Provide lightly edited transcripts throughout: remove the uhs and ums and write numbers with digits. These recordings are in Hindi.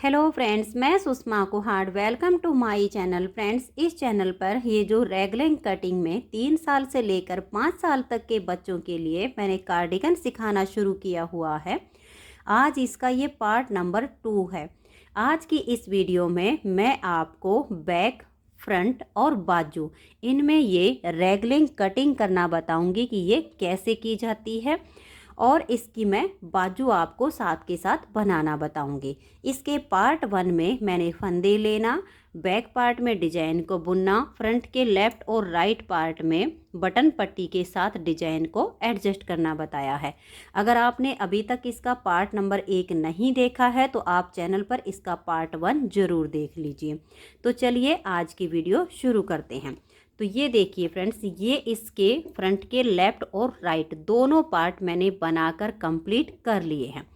हेलो फ्रेंड्स, मैं Sushma Kuhad. Welcome to my channel. Friends, इस चैनल पर ये जो रेगलिंग कटिंग में 3 साल से लेकर 5 साल तक के बच्चों के लिए मैंने कार्डिगन सिखाना शुरू किया हुआ है। आज इसका ये पार्ट नंबर 2 है। आज की इस वीडियो में मैं आपको बैक, फ्रंट और बाजू इनमें ये रेगलिंग कटिंग करना बताऊंगी कि ये कैसे की जाती है, और इसकी मैं बाजू आपको साथ के साथ बनाना बताऊंगी। इसके पार्ट 1 में मैंने फंदे लेना, बैक पार्ट में डिजाइन को बुनना, फ्रंट के लेफ्ट और राइट पार्ट में बटन पट्टी के साथ डिजाइन को एडजस्ट करना बताया है। अगर आपने अभी तक इसका पार्ट नंबर 1 नहीं देखा है तो आप चैनल पर इसका पार्ट 1 जरूर देख लीजिए। तो चलिए आज की वीडियो शुरू करते हैं। तो ये देखिए फ्रेंड्स, ये इसके फ्रंट के लेफ्ट और राइट दोनों पार्ट मैंने बनाकर कंप्लीट कर लिए हैं।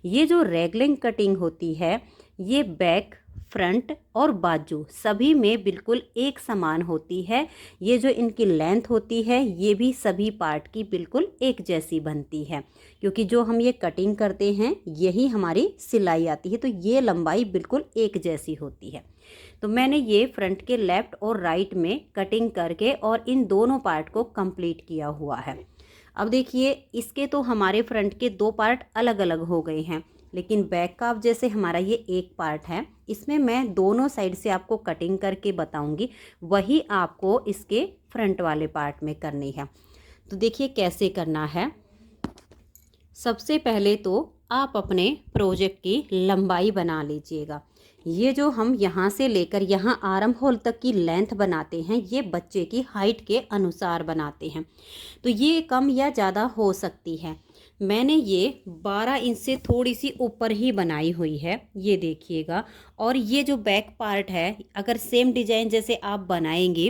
ये जो रेगलिंग कटिंग होती है ये बैक, फ्रंट और बाजू सभी में बिल्कुल एक समान होती है। ये जो इनकी लेंथ होती है ये भी सभी पार्ट की बिल्कुल एक जैसी बनती है, क्योंकि जो हम ये कटिंग करते हैं यही हमारी सिलाई आती है, तो ये लंबाई बिल्कुल एक जैसी होती है। तो मैंने ये फ्रंट के लेफ्ट और राइट में कटिंग करके और इन दोनों पार्ट को कंप्लीट किया हुआ है। अब देखिए, इसके तो हमारे फ्रंट के 2 पार्ट अलग अलग हो गए हैं, लेकिन बैक का अब जैसे हमारा ये एक पार्ट है, इसमें मैं दोनों साइड से आपको कटिंग करके बताऊंगी, वही आपको इसके फ्रंट वाले पार्ट में करनी है। तो देखिए कैसे करना है। सबसे पहले तो आप अपने प्रोजेक्ट की लंबाई बना लीजिएगा। ये जो हम यहाँ से लेकर यहाँ आर्म होल तक की लेंथ बनाते हैं ये बच्चे की हाइट के अनुसार बनाते हैं, तो ये कम या ज़्यादा हो सकती है। मैंने ये 12 इंच से थोड़ी सी ऊपर ही बनाई हुई है, ये देखिएगा। और ये जो बैक पार्ट है, अगर सेम डिजाइन जैसे आप बनाएंगे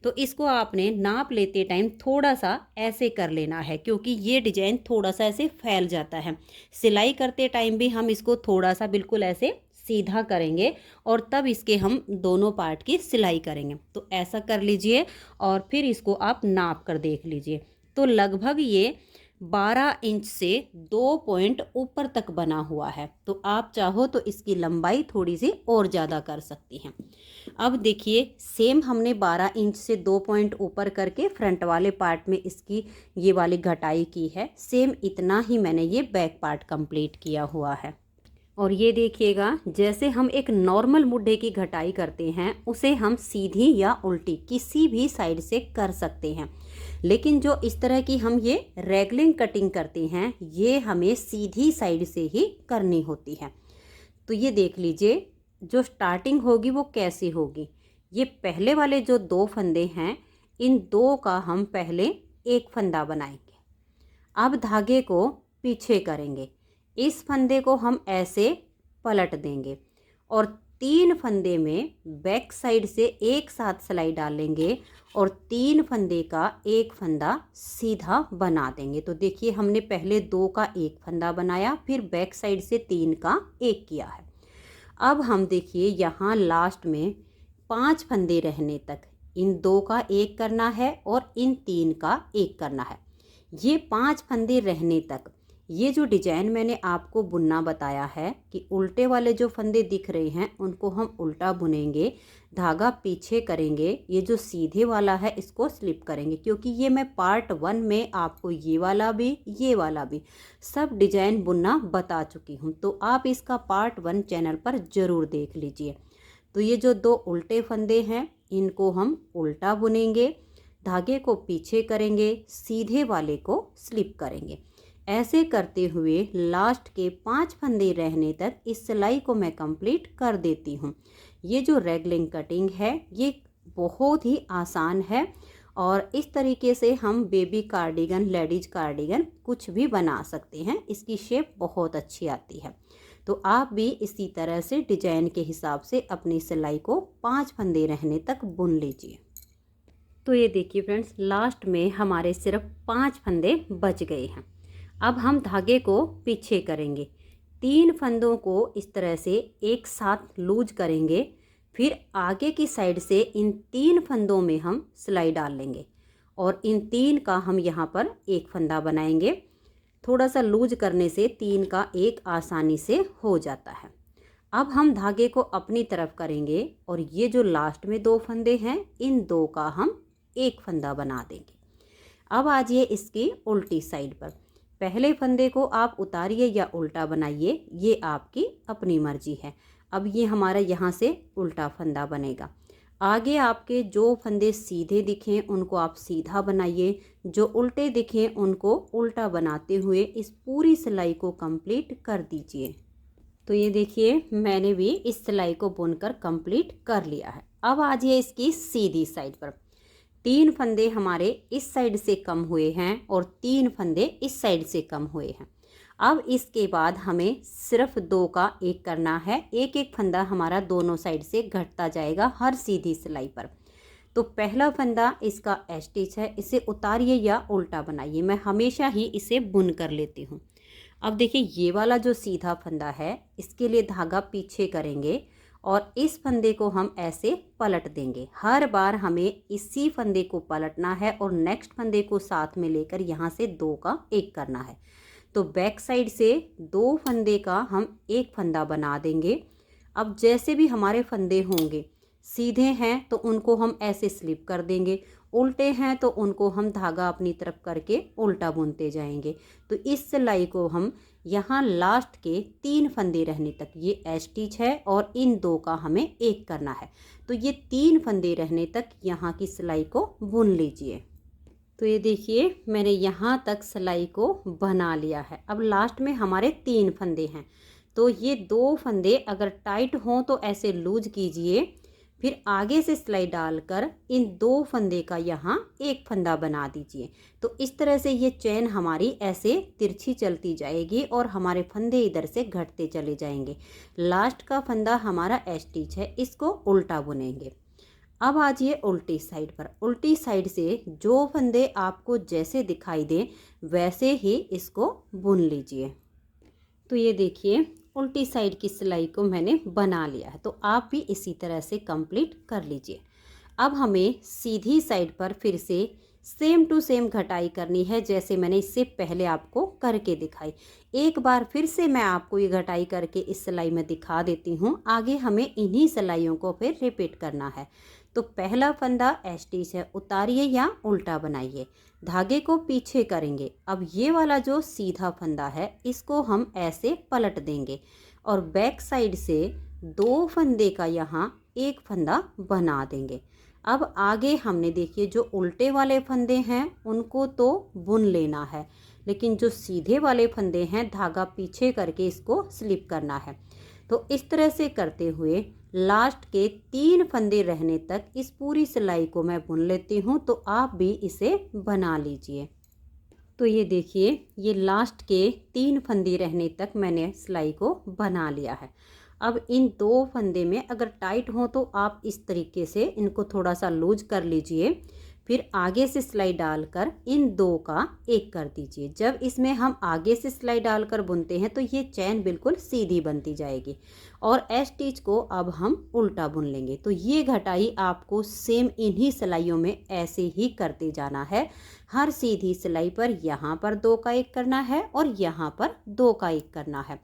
तो इसको आपने नाप लेते टाइम थोड़ा सा ऐसे कर लेना है, क्योंकि ये डिजाइन थोड़ा सा ऐसे फैल जाता है। सिलाई करते टाइम भी हम इसको थोड़ा सा बिल्कुल ऐसे सीधा करेंगे और तब इसके हम दोनों पार्ट की सिलाई करेंगे। तो ऐसा कर लीजिए और फिर इसको आप नाप कर देख लीजिए। तो लगभग ये 12 इंच से 2 पॉइंट ऊपर तक बना हुआ है, तो आप चाहो तो इसकी लंबाई थोड़ी सी और ज़्यादा कर सकती हैं। अब देखिए, सेम हमने 12 इंच से 2 पॉइंट ऊपर करके फ्रंट वाले पार्ट में इसकी ये वाली घटाई की है। सेम इतना ही मैंने ये बैक पार्ट कंप्लीट किया हुआ है। और ये देखिएगा, जैसे हम एक नॉर्मल मुड्ढे की घटाई करते हैं उसे हम सीधी या उल्टी किसी भी साइड से कर सकते हैं, लेकिन जो इस तरह की हम ये रेगलिंग कटिंग करते हैं ये हमें सीधी साइड से ही करनी होती है। तो ये देख लीजिए, जो स्टार्टिंग होगी वो कैसी होगी। ये पहले वाले जो 2 फंदे हैं, इन 2 का हम पहले एक फंदा बनाएंगे। अब धागे को पीछे करेंगे, इस फंदे को हम ऐसे पलट देंगे और 3 फंदे में बैक साइड से एक साथ सिलाई डालेंगे और 3 फंदे का एक फंदा सीधा बना देंगे। तो देखिए, हमने पहले 2 का एक फंदा बनाया, फिर बैक साइड से 3 का एक किया है। अब हम देखिए यहाँ लास्ट में 5 फंदे रहने तक इन 2 का एक करना है और इन 3 का एक करना है। ये 5 फंदे रहने तक ये जो डिजाइन मैंने आपको बुनना बताया है कि उल्टे वाले जो फंदे दिख रहे हैं उनको हम उल्टा बुनेंगे, धागा पीछे करेंगे, ये जो सीधे वाला है इसको स्लिप करेंगे, क्योंकि ये मैं पार्ट 1 में आपको ये वाला भी सब डिजाइन बुनना बता चुकी हूँ। तो आप इसका पार्ट 1 चैनल पर ज़रूर देख लीजिए। तो ये जो 2 उल्टे फंदे हैं इनको हम उल्टा बुनेंगे, धागे को पीछे करेंगे, सीधे वाले को स्लिप करेंगे। ऐसे करते हुए लास्ट के 5 फंदे रहने तक इस सिलाई को मैं कंप्लीट कर देती हूँ। ये जो रेगलिंग कटिंग है ये बहुत ही आसान है और इस तरीके से हम बेबी कार्डिगन, लेडीज कार्डिगन कुछ भी बना सकते हैं। इसकी शेप बहुत अच्छी आती है। तो आप भी इसी तरह से डिजाइन के हिसाब से अपनी सिलाई को 5 फंदे रहने तक बुन लीजिए। तो ये देखिए फ्रेंड्स, लास्ट में हमारे सिर्फ 5 फंदे बच गए हैं। अब हम धागे को पीछे करेंगे, 3 फंदों को इस तरह से एक साथ लूज करेंगे, फिर आगे की साइड से इन 3 फंदों में हम सिलाई डाल लेंगे और इन 3 का हम यहाँ पर एक फंदा बनाएंगे। थोड़ा सा लूज करने से 3 का एक आसानी से हो जाता है। अब हम धागे को अपनी तरफ करेंगे और ये जो लास्ट में 2 फंदे हैं इन 2 का हम एक फंदा बना देंगे। अब आ जाइए इसकी उल्टी साइड पर। पहले फंदे को आप उतारिए या उल्टा बनाइए, ये आपकी अपनी मर्जी है। अब ये हमारा यहाँ से उल्टा फंदा बनेगा। आगे आपके जो फंदे सीधे दिखें उनको आप सीधा बनाइए, जो उल्टे दिखें उनको उल्टा बनाते हुए इस पूरी सिलाई को कंप्लीट कर दीजिए। तो ये देखिए मैंने भी इस सिलाई को बुनकर कंप्लीट कर लिया है। अब आ जाइए इसकी सीधी साइड पर। 3 फंदे हमारे इस साइड से कम हुए हैं और 3 फंदे इस साइड से कम हुए हैं। अब इसके बाद हमें सिर्फ 2 का 1 करना है। एक एक फंदा हमारा दोनों साइड से घटता जाएगा हर सीधी सिलाई पर। तो पहला फंदा इसका स्टिच है, इसे उतारिए या उल्टा बनाइए। मैं हमेशा ही इसे बुन कर लेती हूँ। अब देखिए ये वाला जो सीधा फंदा है इसके लिए धागा पीछे करेंगे और इस फंदे को हम ऐसे पलट देंगे। हर बार हमें इसी फंदे को पलटना है और नेक्स्ट फंदे को साथ में लेकर यहाँ से 2 का 1 करना है। तो बैक साइड से 2 फंदे का हम 1 फंदा बना देंगे। अब जैसे भी हमारे फंदे होंगे, सीधे हैं तो उनको हम ऐसे स्लिप कर देंगे, उल्टे हैं तो उनको हम धागा अपनी तरफ करके उल्टा बुनते जाएंगे। तो इस सिलाई को हम यहाँ लास्ट के 3 फंदे रहने तक, ये स्टिच है और इन 2 का हमें 1 करना है, तो ये 3 फंदे रहने तक यहाँ की सिलाई को बुन लीजिए। तो ये देखिए मैंने यहाँ तक सिलाई को बना लिया है। अब लास्ट में हमारे 3 फंदे हैं, तो ये 2 फंदे अगर टाइट हों तो ऐसे लूज कीजिए, फिर आगे से सिलाई डालकर इन 2 फंदे का यहाँ 1 फंदा बना दीजिए। तो इस तरह से ये चेन हमारी ऐसे तिरछी चलती जाएगी और हमारे फंदे इधर से घटते चले जाएंगे। लास्ट का फंदा हमारा स्टिच है, इसको उल्टा बुनेंगे। अब आ जाइए उल्टी साइड पर। उल्टी साइड से जो फंदे आपको जैसे दिखाई दें वैसे ही इसको बुन लीजिए। तो ये देखिए उल्टी साइड की सिलाई को मैंने बना लिया है, तो आप भी इसी तरह से कंप्लीट कर लीजिए। अब हमें सीधी साइड पर फिर से सेम टू सेम घटाई करनी है, जैसे मैंने इससे पहले आपको करके दिखाई। एक बार फिर से मैं आपको ये घटाई करके इस सिलाई में दिखा देती हूँ। आगे हमें इन्हीं सिलाइयों को फिर रिपीट करना है। तो पहला फंदा स्टिच है, उतारिए या उल्टा बनाइए, धागे को पीछे करेंगे। अब ये वाला जो सीधा फंदा है इसको हम ऐसे पलट देंगे और बैक साइड से 2 फंदे का यहाँ 1 फंदा बना देंगे। अब आगे हमने देखिए जो उल्टे वाले फंदे हैं उनको तो बुन लेना है, लेकिन जो सीधे वाले फंदे हैं धागा पीछे करके इसको स्लिप करना है। तो इस तरह से करते हुए लास्ट के 3 फंदे रहने तक इस पूरी सिलाई को मैं बुन लेती हूँ, तो आप भी इसे बना लीजिए। तो ये देखिए ये लास्ट के 3 फंदे रहने तक मैंने सिलाई को बना लिया है। अब इन 2 फंदे में अगर टाइट हो तो आप इस तरीके से इनको थोड़ा सा लूज कर लीजिए, फिर आगे से सिलाई डालकर इन 2 का 1 कर दीजिए। जब इसमें हम आगे से सिलाई डालकर बुनते हैं तो ये चैन बिल्कुल सीधी बनती जाएगी और स्टिच को अब हम उल्टा बुन लेंगे। तो ये घटाई आपको सेम इन्हीं सिलाइयों में ऐसे ही करते जाना है। हर सीधी सिलाई पर यहाँ पर 2 का 1 करना है और यहाँ पर 2 का 1 करना है।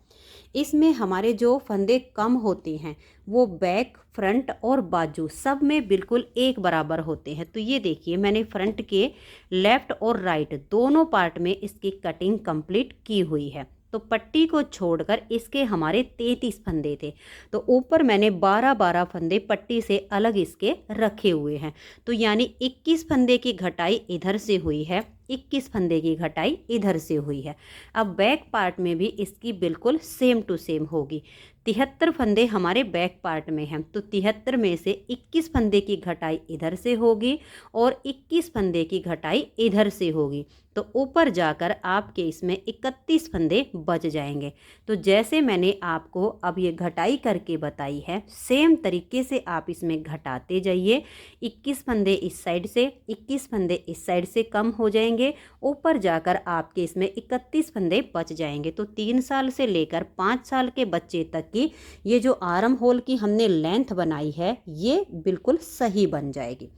इसमें हमारे जो फंदे कम होते हैं वो बैक, फ्रंट और बाजू सब में बिल्कुल एक बराबर होते हैं। तो ये देखिए मैंने फ्रंट के लेफ़्ट और राइट दोनों पार्ट में इसकी कटिंग कंप्लीट की हुई है। तो पट्टी को छोड़कर इसके हमारे 33 फंदे थे, तो ऊपर मैंने 12-12 फंदे पट्टी से अलग इसके रखे हुए हैं। तो यानी 21 फंदे की घटाई इधर से हुई है, 21 फंदे की घटाई इधर से हुई है। अब बैक पार्ट में भी इसकी बिल्कुल सेम टू सेम होगी। 73 फंदे हमारे बैक पार्ट में हैं, तो 73 में से 21 फंदे की घटाई इधर से होगी और 21 फंदे की घटाई इधर से होगी। तो ऊपर जाकर आपके इसमें 31 फंदे बच जाएंगे। तो जैसे मैंने आपको अब ये घटाई करके बताई है सेम तरीके से आप इसमें घटाते जाइए। 21 फंदे इस साइड से, 21 फंदे इस साइड से कम हो जाएंगे, ऊपर जाकर आपके इसमें 31 फंदे बच जाएंगे। तो 3 साल से लेकर 5 साल के बच्चे तक की ये जो आर्म होल की हमने लेंथ बनाई है ये बिल्कुल सही बन जाएगी।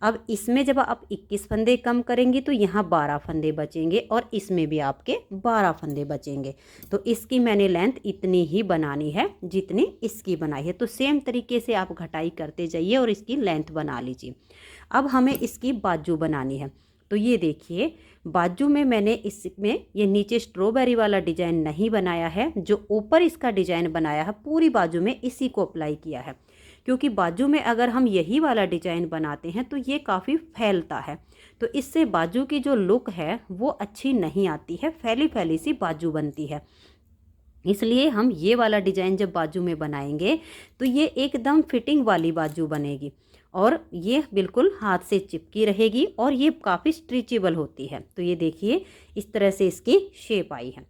अब इसमें जब आप 21 फंदे कम करेंगे तो यहाँ 12 फंदे बचेंगे और इसमें भी आपके 12 फंदे बचेंगे। तो इसकी मैंने लेंथ इतनी ही बनानी है जितनी इसकी बनाई है। तो सेम तरीके से आप घटाई करते जाइए और इसकी लेंथ बना लीजिए। अब हमें इसकी बाजू बनानी है। तो ये देखिए बाजू में मैंने इसमें ये नीचे स्ट्रॉबेरी वाला डिजाइन नहीं बनाया है, जो ऊपर इसका डिजाइन बनाया है पूरी बाजू में इसी को अप्लाई किया है। क्योंकि बाजू में अगर हम यही वाला डिजाइन बनाते हैं तो ये काफ़ी फैलता है, तो इससे बाजू की जो लुक है वो अच्छी नहीं आती है, फैली फैली सी बाजू बनती है। इसलिए हम ये वाला डिजाइन जब बाजू में बनाएंगे तो ये एकदम फिटिंग वाली बाजू बनेगी और ये बिल्कुल हाथ से चिपकी रहेगी और ये काफ़ी स्ट्रेचेबल होती है। तो ये देखिए इस तरह से इसकी शेप आई है।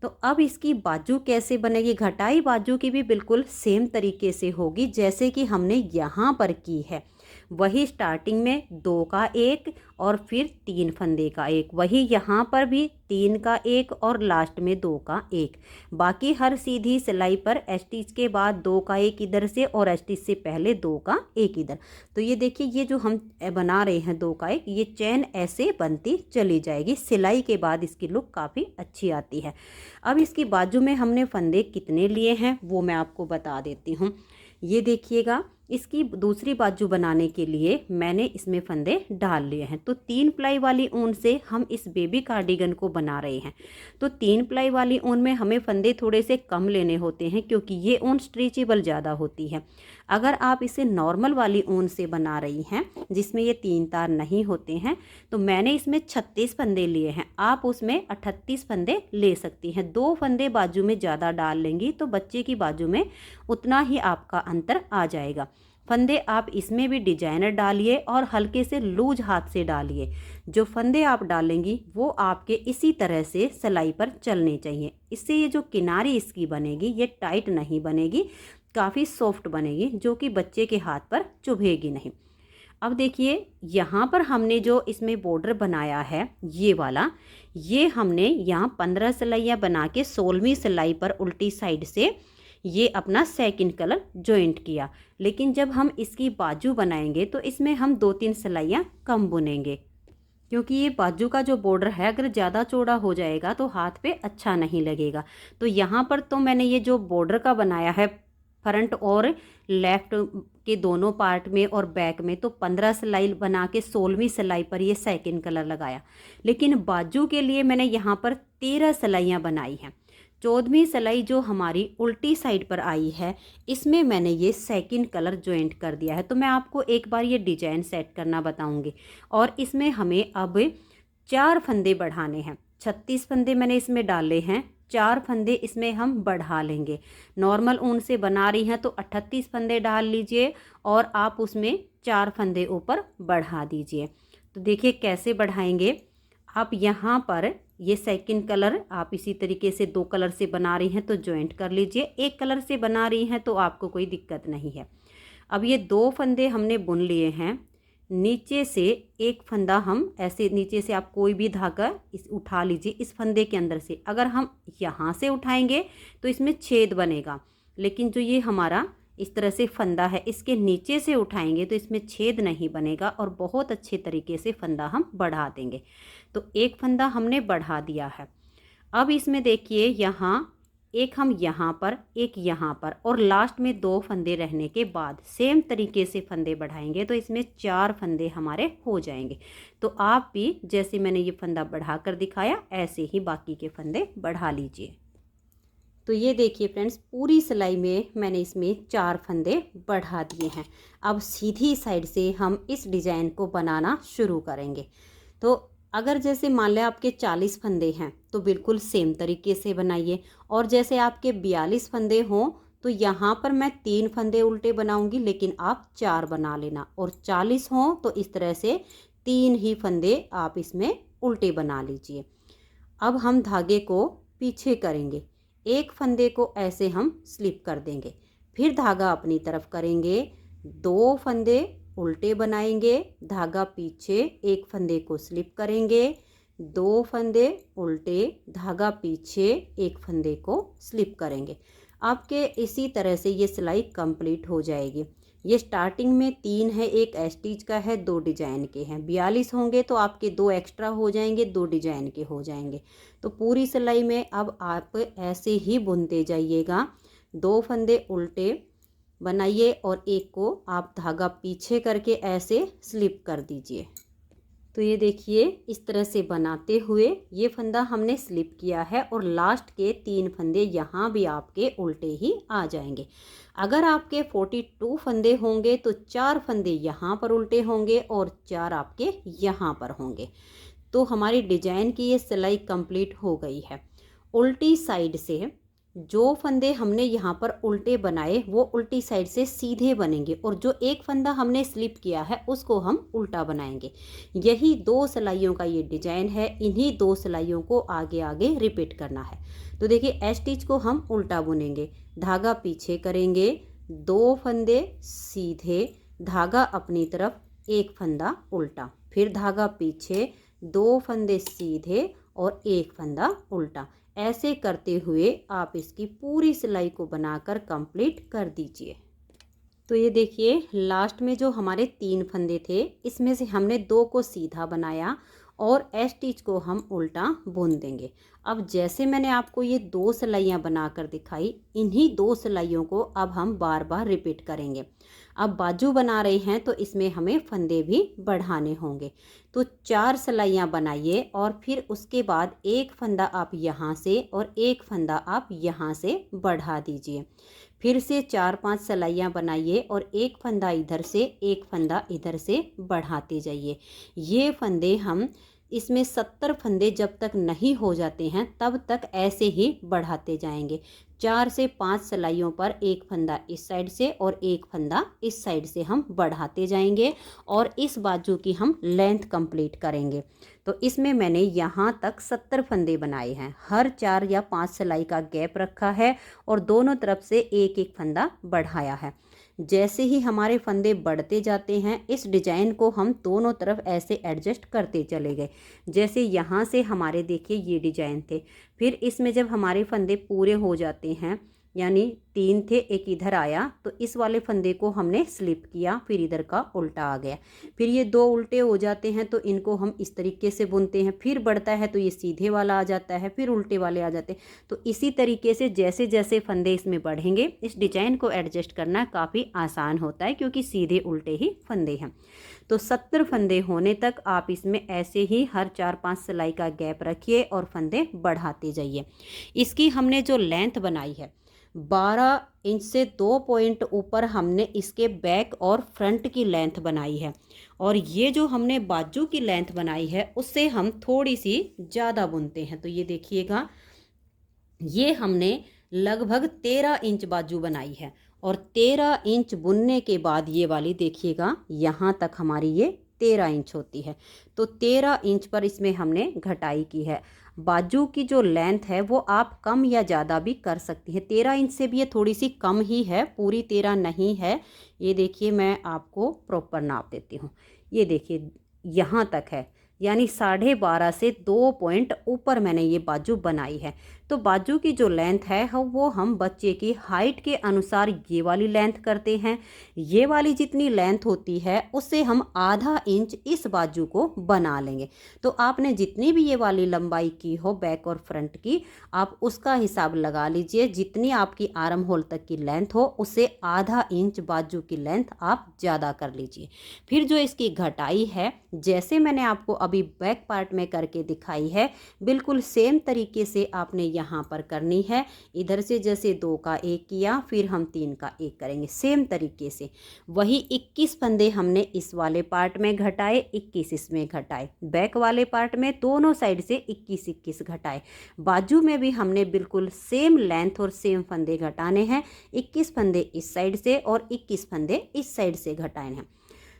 तो अब इसकी बाजू कैसे बनेगी? घटाई बाजू की भी बिल्कुल सेम तरीके से होगी जैसे कि हमने यहाँ पर की है। वही स्टार्टिंग में 2 का 1 और फिर 3 फंदे का 1, वही यहाँ पर भी 3 का 1 और लास्ट में 2 का 1। बाकी हर सीधी सिलाई पर स्टिच के बाद 2 का 1 इधर से और स्टिच से पहले 2 का 1 इधर। तो ये देखिए ये जो हम बना रहे हैं 2 का 1, ये चैन ऐसे बनती चली जाएगी। सिलाई के बाद इसकी लुक काफ़ी अच्छी आती है। अब इसकी बाजू में हमने फंदे कितने लिए हैं वो मैं आपको बता देती हूँ। ये देखिएगा इसकी दूसरी बाजू बनाने के लिए मैंने इसमें फंदे डाल लिए हैं। तो 3 प्लाई वाली ऊन से हम इस बेबी कार्डिगन को बना रहे हैं। तो 3 प्लाई वाली ऊन में हमें फंदे थोड़े से कम लेने होते हैं क्योंकि ये ऊन स्ट्रेचेबल ज़्यादा होती है। अगर आप इसे नॉर्मल वाली ऊन से बना रही हैं जिसमें ये 3 तार नहीं होते हैं तो मैंने इसमें 36 फंदे लिए हैं, आप उसमें 38 फंदे ले सकती हैं। 2 फंदे बाजू में ज़्यादा डाल लेंगी तो बच्चे की बाजू में उतना ही आपका अंतर आ जाएगा। फंदे आप इसमें भी डिजाइनर डालिए और हल्के से लूज हाथ से डालिए। जो फंदे आप डालेंगी वो आपके इसी तरह से सिलाई पर चलने चाहिए। इससे ये जो किनारी इसकी बनेगी ये टाइट नहीं बनेगी, काफ़ी सॉफ्ट बनेगी जो कि बच्चे के हाथ पर चुभेगी नहीं। अब देखिए यहाँ पर हमने जो इसमें बॉर्डर बनाया है ये वाला, ये हमने यहाँ 15 सिलाइयाँ बना के 16वीं सिलाई पर उल्टी साइड से ये अपना सेकंड कलर जॉइंट किया। लेकिन जब हम इसकी बाजू बनाएंगे तो इसमें हम 2-3 सिलाइयाँ कम बुनेंगे क्योंकि ये बाजू का जो बॉर्डर है अगर ज़्यादा चौड़ा हो जाएगा तो हाथ पे अच्छा नहीं लगेगा। तो यहाँ पर तो मैंने ये जो बॉर्डर का बनाया है फ्रंट और लेफ्ट के दोनों पार्ट में और बैक में, तो 15 सिलाई बना के 16वीं सिलाई पर ये सेकंड कलर लगाया। लेकिन बाजू के लिए मैंने यहाँ पर 13 सिलाइयाँ बनाई हैं। 14वीं सिलाई जो हमारी उल्टी साइड पर आई है इसमें मैंने ये सेकंड कलर जॉइंट कर दिया है। तो मैं आपको एक बार ये डिजाइन सेट करना बताऊंगी। और इसमें हमें अब 4 फंदे बढ़ाने हैं। 36 फंदे मैंने इसमें डाले हैं, 4 फंदे इसमें हम बढ़ा लेंगे। नॉर्मल ऊन से बना रही हैं तो 38 फंदे डाल लीजिए और आप उसमें 4 फंदे ऊपर बढ़ा दीजिए। तो देखिए कैसे बढ़ाएंगे आप। यहाँ पर ये सेकंड कलर आप इसी तरीके से 2 कलर से बना रही हैं तो जॉइंट कर लीजिए। 1 कलर से बना रही हैं तो आपको कोई दिक्कत नहीं है। अब ये 2 फंदे हमने बुन लिए हैं। नीचे से एक फंदा हम ऐसे नीचे से आप कोई भी धागा इस उठा लीजिए इस फंदे के अंदर से। अगर हम यहाँ से उठाएंगे तो इसमें छेद बनेगा, लेकिन जो ये हमारा इस तरह से फंदा है इसके नीचे से उठाएंगे तो इसमें छेद नहीं बनेगा और बहुत अच्छे तरीके से फंदा हम बढ़ा देंगे। तो एक फंदा हमने बढ़ा दिया है। अब इसमें देखिए यहाँ एक हम यहाँ पर एक यहाँ पर और लास्ट में 2 फंदे रहने के बाद सेम तरीके से फंदे बढ़ाएंगे तो इसमें 4 फंदे हमारे हो जाएंगे। तो आप भी जैसे मैंने ये फंदा बढ़ा कर दिखाया ऐसे ही बाकी के फंदे बढ़ा लीजिए। तो ये देखिए फ्रेंड्स पूरी सिलाई में मैंने इसमें 4 फंदे बढ़ा दिए हैं। अब सीधी साइड से हम इस डिज़ाइन को बनाना शुरू करेंगे। तो अगर जैसे मान लें आपके 40 फंदे हैं तो बिल्कुल सेम तरीके से बनाइए, और जैसे आपके 42 फंदे हों तो यहाँ पर मैं 3 फंदे उल्टे बनाऊंगी लेकिन आप 4 बना लेना, और 40 हों तो इस तरह से 3 ही फंदे आप इसमें उल्टे बना लीजिए। अब हम धागे को पीछे करेंगे, एक फंदे को ऐसे हम स्लिप कर देंगे, फिर धागा अपनी तरफ करेंगे, 2 फंदे उल्टे बनाएंगे, धागा पीछे, एक फंदे को स्लिप करेंगे, 2 फंदे उल्टे, धागा पीछे, एक फंदे को स्लिप करेंगे। आपके इसी तरह से ये सिलाई कंप्लीट हो जाएगी। ये स्टार्टिंग में 3 है, एक स्टिच का है, 2 डिजाइन के हैं। 42 होंगे तो आपके 2 एक्स्ट्रा हो जाएंगे, 2 डिजाइन के हो जाएंगे। तो पूरी सिलाई में अब आप ऐसे ही बुनते जाइएगा। 2 फंदे उल्टे बनाइए और एक को आप धागा पीछे करके ऐसे स्लिप कर दीजिए। तो ये देखिए इस तरह से बनाते हुए ये फंदा हमने स्लिप किया है और लास्ट के 3 फंदे यहाँ भी आपके उल्टे ही आ जाएंगे। अगर आपके 42 फंदे होंगे तो 4 फंदे यहाँ पर उल्टे होंगे और 4 आपके यहाँ पर होंगे। तो हमारी डिजाइन की ये सिलाई कंप्लीट हो गई है। उल्टी साइड से जो फंदे हमने यहाँ पर उल्टे बनाए वो उल्टी साइड से सीधे बनेंगे और जो एक फंदा हमने स्लिप किया है उसको हम उल्टा बनाएंगे। यही 2 सिलाइयों का ये डिजाइन है। इन्हीं 2 सिलाइयों को आगे आगे रिपीट करना है। तो देखिए स्टिच को हम उल्टा बुनेंगे, धागा पीछे करेंगे, 2 फंदे सीधे, धागा अपनी तरफ, एक फंदा उल्टा, फिर धागा पीछे, 2 फंदे सीधे और एक फंदा उल्टा। ऐसे करते हुए आप इसकी पूरी सिलाई को बनाकर कंप्लीट कर दीजिए। तो ये देखिए लास्ट में जो हमारे 3 फंदे थे इसमें से हमने 2 को सीधा बनाया और स्टिच को हम उल्टा बुन देंगे। अब जैसे मैंने आपको ये 2 सिलाइयाँ बनाकर दिखाई, इन्हीं 2 सिलाइयों को अब हम बार बार रिपीट करेंगे। अब बाजू बना रहे हैं तो इसमें हमें फंदे भी बढ़ाने होंगे। तो 4 सिलाइयाँ बनाइए और फिर उसके बाद एक फंदा आप यहाँ से और एक फंदा आप यहाँ से बढ़ा दीजिए। फिर से 4-5 सिलाइयाँ बनाइए और एक फंदा इधर से, एक फंदा इधर से बढ़ाते जाइए। ये फंदे हम इसमें 70 फंदे जब तक नहीं हो जाते हैं तब तक ऐसे ही बढ़ाते जाएंगे। 4 से 5 सिलाइयों पर एक फंदा इस साइड से और एक फंदा इस साइड से हम बढ़ाते जाएंगे और इस बाजू की हम लेंथ कंप्लीट करेंगे। तो इसमें मैंने यहाँ तक 70 फंदे बनाए हैं। हर 4 या 5 सिलाई का गैप रखा है और दोनों तरफ से एक एक फंदा बढ़ाया है। जैसे ही हमारे फंदे बढ़ते जाते हैं इस डिजाइन को हम दोनों तरफ ऐसे एडजस्ट करते चले गए। जैसे यहाँ से हमारे देखिए ये डिजाइन थे, फिर इसमें जब हमारे फंदे पूरे हो जाते हैं, यानी 3 थे, एक इधर आया, तो इस वाले फंदे को हमने स्लिप किया, फिर इधर का उल्टा आ गया। फिर ये 2 उल्टे हो जाते हैं तो इनको हम इस तरीके से बुनते हैं। फिर बढ़ता है तो ये सीधे वाला आ जाता है, फिर उल्टे वाले आ जाते हैं। तो इसी तरीके से जैसे जैसे फंदे इसमें बढ़ेंगे इस डिजाइन को एडजस्ट करना काफ़ी आसान होता है क्योंकि सीधे उल्टे ही फंदे हैं। तो 70 फंदे होने तक आप इसमें ऐसे ही हर 4-5 सिलाई का गैप रखिए और फंदे बढ़ाते जाइए। इसकी हमने जो लेंथ बनाई है 12 इंच से 2 पॉइंट ऊपर हमने इसके बैक और फ्रंट की लेंथ बनाई है और ये जो हमने बाजू की लेंथ बनाई है उससे हम थोड़ी सी ज़्यादा बुनते हैं। तो ये देखिएगा ये हमने लगभग 13 इंच बाजू बनाई है और 13 इंच बुनने के बाद ये वाली देखिएगा यहाँ तक हमारी ये 13 इंच होती है। तो 13 इंच पर इसमें हमने घटाई की है। बाजू की जो लेंथ है वो आप कम या ज़्यादा भी कर सकती हैं। 13 इंच से भी ये थोड़ी सी कम ही है, पूरी 13 नहीं है। ये देखिए मैं आपको प्रॉपर नाप देती हूँ। ये देखिए यहाँ तक है, यानी 12.5 से 2 पॉइंट ऊपर मैंने ये बाजू बनाई है। तो बाजू की जो लेंथ है वो हम बच्चे की हाइट के अनुसार ये वाली लेंथ करते हैं। ये वाली जितनी लेंथ होती है उससे हम आधा इंच इस बाजू को बना लेंगे। तो आपने जितनी भी ये वाली लंबाई की हो बैक और फ्रंट की, आप उसका हिसाब लगा लीजिए। जितनी आपकी आर्म होल तक की लेंथ हो उससे आधा इंच बाजू की लेंथ आप ज़्यादा कर लीजिए। फिर जो इसकी घटाई है जैसे मैंने आपको अभी बैक पार्ट में करके दिखाई है बिल्कुल सेम तरीके से आपने यहाँ पर करनी है। इधर से जैसे 2 का 1 किया फिर हम 3 का 1 करेंगे सेम तरीके से। वही 21 फंदे हमने इस वाले पार्ट में घटाए, 21 इसमें घटाए, बैक वाले पार्ट में दोनों साइड से 21-21 घटाए। बाजू में भी हमने बिल्कुल सेम लेंथ और सेम फंदे घटाने हैं। 21 फंदे इस साइड से और 21 फंदे इस साइड से घटाए हैं।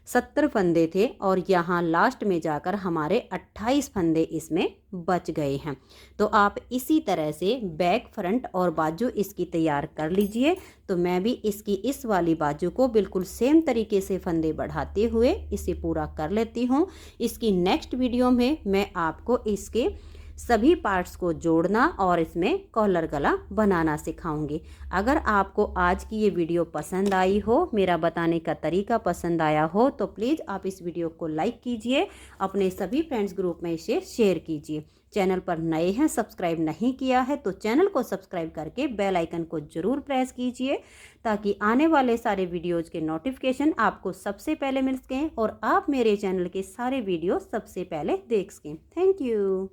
70 फंदे थे और यहाँ लास्ट में जाकर हमारे 28 फंदे इसमें बच गए हैं। तो आप इसी तरह से बैक फ्रंट और बाजू इसकी तैयार कर लीजिए। तो मैं भी इसकी इस वाली बाजू को बिल्कुल सेम तरीके से फंदे बढ़ाते हुए इसे पूरा कर लेती हूँ। इसकी नेक्स्ट वीडियो में मैं आपको इसके सभी पार्ट्स को जोड़ना और इसमें कॉलर गला बनाना सिखाऊंगी। अगर आपको आज की ये वीडियो पसंद आई हो, मेरा बताने का तरीका पसंद आया हो, तो प्लीज़ आप इस वीडियो को लाइक कीजिए, अपने सभी फ्रेंड्स ग्रुप में इसे शेयर कीजिए। चैनल पर नए हैं, सब्सक्राइब नहीं किया है तो चैनल को सब्सक्राइब करके बेल आइकन को ज़रूर प्रेस कीजिए, ताकि आने वाले सारे वीडियोज़ के नोटिफिकेशन आपको सबसे पहले मिल सकें और आप मेरे चैनल के सारे वीडियो सबसे पहले देख सकें। Thank you.